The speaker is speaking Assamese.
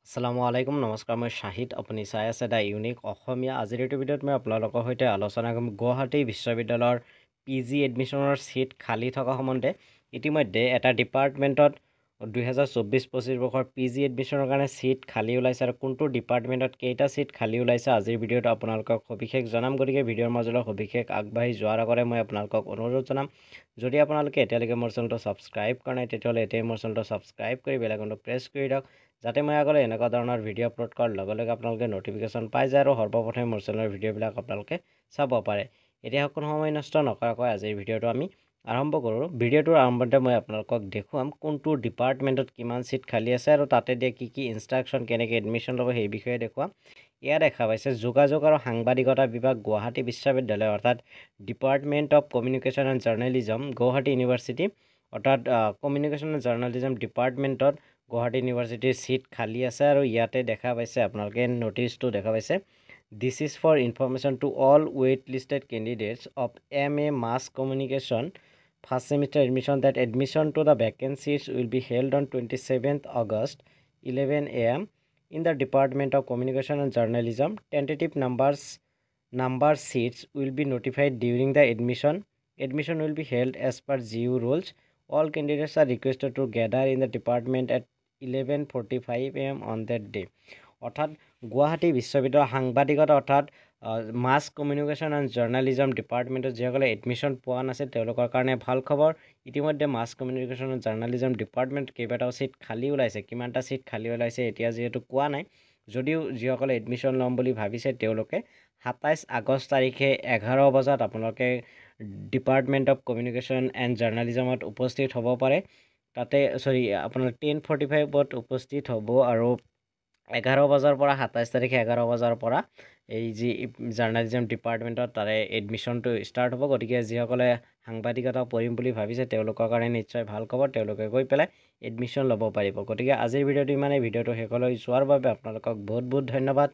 আসসালামু আলাইকুম নমস্কাৰ মই শাহিদ আপুনি চাই আছে দা ইউনিক অসমীয়া আজিৰ এইটো ভিডিঅ'ত মই আপোনালোকৰ সৈতে আলোচনা কৰিম গুৱাহাটী বিশ্ববিদ্যালয়ৰ পিজি এডমিশ্যনৰ সিট খালী থকা সম্বন্ধে ইতিমধ্যে এটা ডিপাৰ্টমেণ্টত 2024-25 বৰ্ষৰ পিজি এডমিশ্যনৰ কাৰণে সিট খালী ওলাইছে আৰু কোনটো ডিপাৰ্টমেণ্টত কেইটা সিট খালী ওলাইছে আজিৰ ভিডিঅ'ত আপোনালোকক সবিশেষ জনাম গতিকে ভিডিঅ'ৰ মাজলৈ সবিশেষ আগবাঢ়ি যোৱাৰ আগতে মই আপোনালোকক অনুৰোধ জনাম যদি আপোনালোকে এতিয়ালৈকে মোৰ চেনেলটো ছাবস্ক্ৰাইব কৰা নাই তেতিয়াহ'লে এতিয়াই মোৰ চেনেলটো ছাবস্ক্ৰাইব কৰি বেল আইকনটো প্ৰেছ কৰি দিয়ক যাতে মই আগলৈ এনেকুৱা ধৰণৰ ভিডিঅ' আপলোড কৰাৰ লগে লগে আপোনালোকে নটিফিকেশ্যন পাই যায় আৰু সৰ্বপ্ৰথমে মোৰ চেনেলৰ ভিডিঅ'বিলাক আপোনালোকে চাব পাৰে এতিয়া কোনো সময় নষ্ট নকৰাকৈ আজিৰ ভিডিঅ'টো আমি আৰম্ভ কৰোঁ ভিডিঅ'টোৰ আৰম্ভতে মই আপোনালোকক দেখুৱাম কোনটো ডিপাৰ্টমেণ্টত কিমান সিট খালী আছে আৰু তাতে দিয়া কি ইনষ্ট্ৰাকশ্যন কেনেকৈ এডমিশ্যন ল'ব সেই বিষয়ে দেখুৱাম এয়া দেখা পাইছে যোগাযোগ আৰু সাংবাদিকতা বিভাগ গুৱাহাটী বিশ্ববিদ্যালয় অৰ্থাৎ department of communication and journalism Guwahati university অৰ্থাৎ কমিউনিকেশ্যন এণ্ড জাৰ্নেলিজম ডিপাৰ্টমেণ্টত গুৱাহাটী ইউনিভাৰ্চিটিৰ সিট খালী আছে আৰু ইয়াতে দেখা পাইছে আপোনালোকে নোটিছটো দেখা পাইছে this is for information to all wait listed candidates of MA mass communication first semester admission date admission to the vacancies will be held on 27th August 11 AM in the Department of Communication and Journalism. Tentative number seats will be notified during the admission. Admission will be held as per GU rules. All candidates are requested to gather in the department at 11:45 AM on that day. অৰ্থাৎ গুৱাহাটী বিশ্ববিদ্যালয়ৰ সাংবাদিকতা অৰ্থাৎ মাছ কমিউনিকেশ্যন এণ্ড জাৰ্নেলিজম ডিপাৰ্টমেণ্টত যিসকলে এডমিশ্যন পোৱা নাছিল তেওঁলোকৰ কাৰণে ভাল খবৰ ইতিমধ্যে mass communication and journalism department কেইবাটাও সিট খালী ওলাইছে কিমানটা সিট খালী ওলাইছে এতিয়া যিহেতু কোৱা নাই যদিও যিসকলে এডমিশ্যন ল'ম বুলি ভাবিছে তেওঁলোকে 27 আগষ্ট তাৰিখে 11 বজাত আপোনালোকে ডিপাৰ্টমেণ্ট অফ কমিউনিকেশ্যন এণ্ড জাৰ্নেলিজমত উপস্থিত হ'ব পাৰে তাতে আপোনাৰ 10:45ত উপস্থিত হ'ব আৰু 11 বজাৰ পৰা 27 তাৰিখে 11 বজাৰ পৰা এই যি জাৰ্নেলিজম ডিপাৰ্টমেণ্টত তাৰে এডমিশ্যনটো ষ্টাৰ্ট হ'ব গতিকে যিসকলে সাংবাদিকতা পঢ়িম বুলি ভাবিছে তেওঁলোকৰ কাৰণে নিশ্চয় ভাল খবৰ তেওঁলোকে গৈ পেলাই এডমিশ্যন ল'ব পাৰিব গতিকে আজিৰ ভিডিঅ'টো ইমানেই ভিডিঅ'টো শেষলৈ চোৱাৰ বাবে আপোনালোকক বহুত বহুত ধন্যবাদ